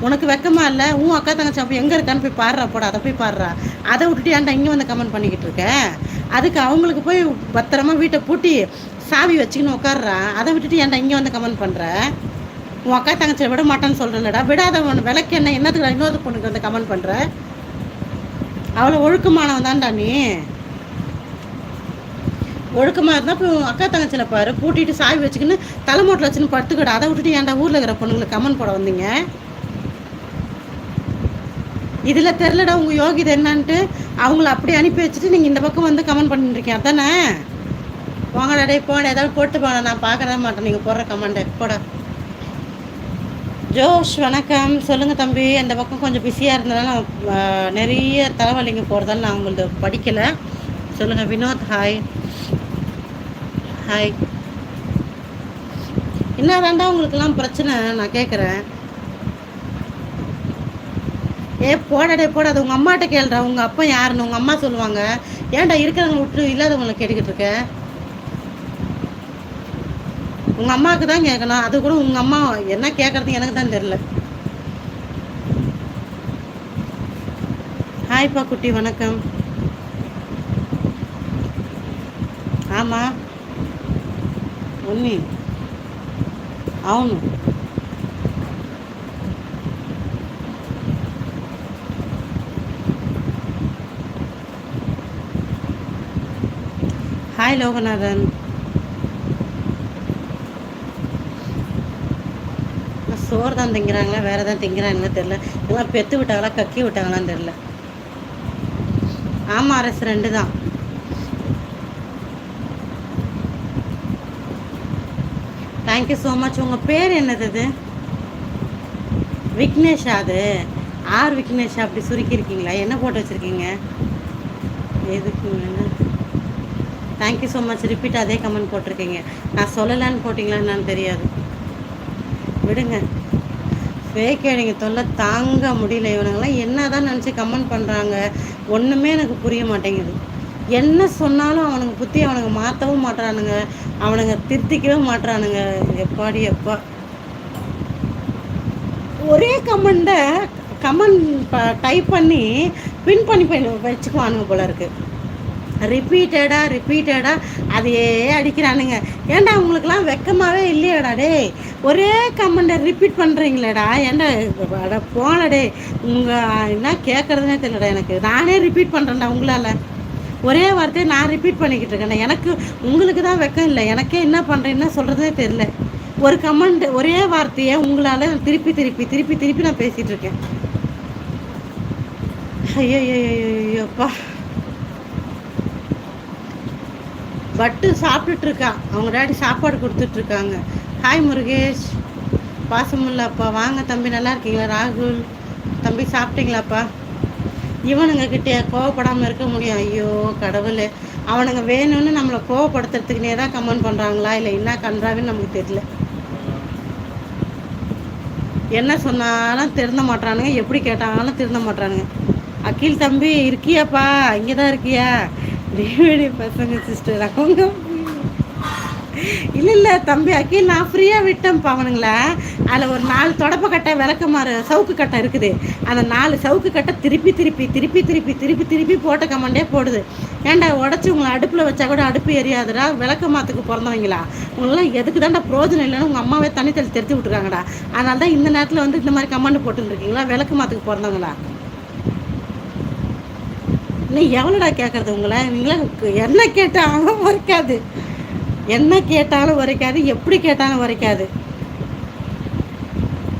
உனக்கு வெக்கமா இல்லை? உன் அக்கா தங்கச்சி அப்போ எங்கே இருக்கான்னு போய் பாடுறா, போட அதை போய் பாடுறா. அதை விட்டுட்டு ஏன்டா இங்கே வந்து கமெண்ட் பண்ணிக்கிட்டு இருக்க? அதுக்கு அவங்களுக்கு போய் பத்திரமா வீட்டை பூட்டி சாவி வச்சுக்கின்னு உட்காடுறா. அதை விட்டுட்டு ஏன்டா இங்கே வந்து கமெண்ட் பண்ணுற? உன் அக்கா தங்கச்சியை விட மாட்டேன்னு சொல்கிறேன்லடா. விடாத விளக்கு என்னத்துக்கு இன்னொரு பொண்ணுக்கு வந்து கமெண்ட் பண்ணுற? அவ்வளோ ஒழுக்கமானவன் தான்டா நீ. ஒழுக்கமாக இருந்தால் இப்போ அக்கா தங்கச்சியில் பாரு, பூட்டிட்டு சாவி வச்சுக்கின்னு தலைமோட்டில் வச்சுன்னு படுத்துக்கிட. அதை விட்டுட்டு ஏன்டா ஊரில் இருக்கிற பொண்ணுங்களுக்கு கமெண்ட் போட வந்தீங்க? இதில் தெரிலடா உங்கள் யோகிதை என்னான்ட்டு. அவங்கள அப்படி அனுப்பி வச்சுட்டு நீங்கள் இந்த பக்கம் வந்து கமெண்ட் பண்ணிட்டுருக்கீங்க அதானே? போங்கடா டே, போட ஏதாவது போட்டு போட, நான் பார்க்கவே மாட்டேன் நீங்கள் போடுற கமெண்ட்டை. போட ஜோஷ் வணக்கம். சொல்லுங்கள் தம்பி. அந்த பக்கம் கொஞ்சம் பிஸியாக இருந்ததால நிறைய தலைவலிங்க போகிறதால நான் உங்களது படிக்கலை. சொல்லுங்கள் வினோத். Hi hi. என்ன தாண்டா உங்களுக்கெல்லாம் பிரச்சனை நான் கேட்குறேன். போடாடே போடாது. உங்கள் அம்மாட்ட கேளுடா, உங்கள் அப்பா யாருன்னு உங்கள் அம்மா சொல்லுவாங்க. ஏன்டா இருக்கிறவங்க விட்டு இல்லாதவங்களை கேட்டுக்கிட்டு இருக்க? உங்கள் அம்மாவுக்கு தான் கேட்கணும். அது கூட உங்கள் அம்மா என்ன கேட்குறது எனக்கு தான் தெரில. ஹாய்ப்பா குட்டி வணக்கம். ஆமாம் உன்னி అవును. ஹாய் லோகநாதன். சோறு தான் திங்கிறாங்களா வேறு எதாவது திங்கிறாங்கன்னு தெரில. இதெல்லாம் பெற்று விட்டாங்களா கக்கி விட்டாங்களான்னு தெரில. ஆமாம் அரசு 2 தான். Thank you so much. உங்கள் பேர் என்னது? விக்னேஷா? அது ஆர் விக்னேஷா? அப்படி சுருக்கியிருக்கீங்களா? என்ன போட்டு வச்சுருக்கீங்க? எதுக்குங்க? Thank you so much. ரிப்பீட் அதே கமெண்ட் போட்டிருக்கீங்க. நான் சொல்லலான்னு போட்டிங்களா என்னன்னு தெரியாது. விடுங்க. ஃபேக் ஐடிங்க தொல்லை தாங்க முடியல. இவனுங்கெல்லாம் என்ன தான் நினச்சி கமெண்ட் பண்ணுறாங்க ஒன்றுமே எனக்கு புரிய மாட்டேங்குது. என்ன சொன்னாலும் அவனுங்க புத்தி அவனுங்க மாற்றவும் மாட்டுறானுங்க, அவனுங்க திருத்திக்கவே மாட்டுறானுங்க. எப்பாடி எப்பா ஒரே கமெண்ட் டைப் பண்ணி பின் பண்ணி வச்சுக்குவானுங்க போல இருக்குது. ரிப்பீட்டடாக அதையே அடிக்கிறானுங்க. ஏன்டா உங்களுக்குலாம் வெக்கமாகவே இல்லையாடா டே? ஒரே கமெண்டை ரிப்பீட் பண்ணுறீங்களேடா. ஏன்டா போனடே உங்கள் என்ன கேட்குறதுனே தெரியலடா எனக்கு. நானே ரிப்பீட் பண்ணுறேன்டா உங்களால். ஒரே வார்த்தையை நான் ரிப்பீட் பண்ணிக்கிட்டு இருக்கேன். எனக்கு உங்களுக்கு தான் வெக்கம் இல்லை. எனக்கே என்ன பண்ணுறேன்னு சொல்கிறதே தெரில. ஒரு கமெண்ட் ஒரே வார்த்தையை உங்களால் திருப்பி திருப்பி திருப்பி திருப்பி நான் பேசிகிட்டு இருக்கேன். ஐயோப்பா. பட்டு சாப்பிட்டுட்ருக்கா. அவங்க டாடி சாப்பாடு கொடுத்துட்ருக்காங்க. ஹாய் முருகேஷ். பாசமுல்லாப்பா வாங்க தம்பி. நல்லா இருக்கீங்களா? ராகுல் தம்பி சாப்பிட்டீங்களாப்பா? இவனுங்க கிட்டே கோவப்படாமல் இருக்க முடியும்? ஐயோ கடவுளே. அவனுங்க வேணும்னு நம்மளை கோவப்படுத்துறதுக்குனே தான் கமெண்ட் பண்ணுறாங்களா இல்லை என்ன கன்றாங்கன்னு நமக்கு தெரியல. என்ன சொன்னாலும் திருந்த மாட்டானுங்க, எப்படி கேட்டாலும் திருந்த மாட்டானுங்க. அகில் தம்பி இருக்கியாப்பா? இங்கே தான் இருக்கியா? டிவிடி பசங்க சிஸ்டர் அவங்க இல்லை தம்பி அகில் நான் ஃப்ரீயாக விட்டேன்ப்பா அவனுங்களா. அதில் ஒரு 4 தொடப்ப கட்டை விளக்கமாறு சவுக்கு கட்டை இருக்குது. அந்த 4 சவுக்கு கட்டை திருப்பி திருப்பி திருப்பி திருப்பி திருப்பி திருப்பி போட்ட கமெண்டே போடுது. ஏன்டா உடச்சி உங்களை அடுப்பில் வச்சா கூட அடுப்பு எரியாதுடா? விளக்க மாத்துக்கு பிறந்தவங்களா? உங்களெலாம் எதுக்கு தான்டா பிரோஜனம் இல்லைன்னு உங்கள் அம்மாவே தண்ணி தெளி தெரிஞ்சு விட்டுருக்காங்கடா. அதனால தான் இந்த நேரத்தில் வந்து இந்த மாதிரி கமெண்ட் போட்டுருக்கீங்களா? விளக்கு மாத்துக்கு பிறந்தவங்களா? இன்னும் எவ்வளோடா கேட்குறது உங்களை? நீங்களாம் என்ன கேட்டாலும் உரைக்காது, என்ன கேட்டாலும் உரைக்காது, எப்படி கேட்டாலும் உரைக்காது.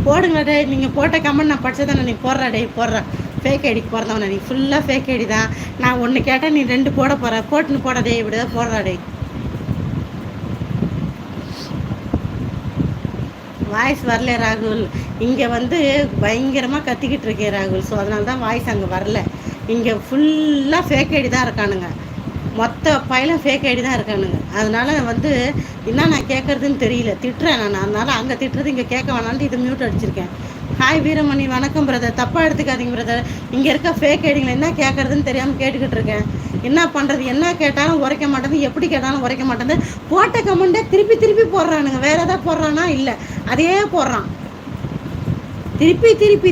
போடுங்களா டே. நீங்கள் போட்ட கமெண்ட் நான் படித்ததானே நீ போடுறா டே. போடுறா ஃபேக் ஐடிக்கு போகிறதவன நீ ஃபுல்லாக ஃபேக் ஐடி தான். நான் 1 கேட்டால் நீ 2 போட போகிற. போட்டுன்னு போடாதே இப்படி தான் போடுறா டே. வாய்ஸ் வரல ராகுல். இங்கே வந்து பயங்கரமாக கத்திக்கிட்டு இருக்கேன் ராகுல். ஸோ அதனால தான் வாய்ஸ் அங்கே வரல. இங்கே ஃபுல்லாக ஃபேக் ஐடி தான் இருக்கானுங்க. மொத்த பையலும் ஃபேக் ஐடி தான் இருக்கானுங்க. அதனால் வந்து என்ன நான் கேட்குறதுன்னு தெரியல. திட்டுறேன் நான். அதனால் அங்கே திட்டுறது இங்கே கேட்க வேணான்ட்டு இது மியூட் அடிச்சிருக்கேன். ஹாய் வீரமணி வணக்கம் பிரதர். தப்பாக எடுத்துக்காதீங்க பிரதர். இங்கே இருக்க ஃபேக் ஐடிங்களை என்ன கேட்குறதுன்னு தெரியாமல் கேட்டுக்கிட்டு இருக்கேன். என்ன பண்ணுறது? என்ன கேட்டாலும் உரைக்க மாட்டேங்குது, எப்படி கேட்டாலும் உரைக்க மாட்டேங்குது. போட்ட கமெண்ட்டே திருப்பி திருப்பி போடுறானுங்க. வேறு எதாவது போடுறானா? இல்லை, அதே போடுறான். திருப்பி திருப்பி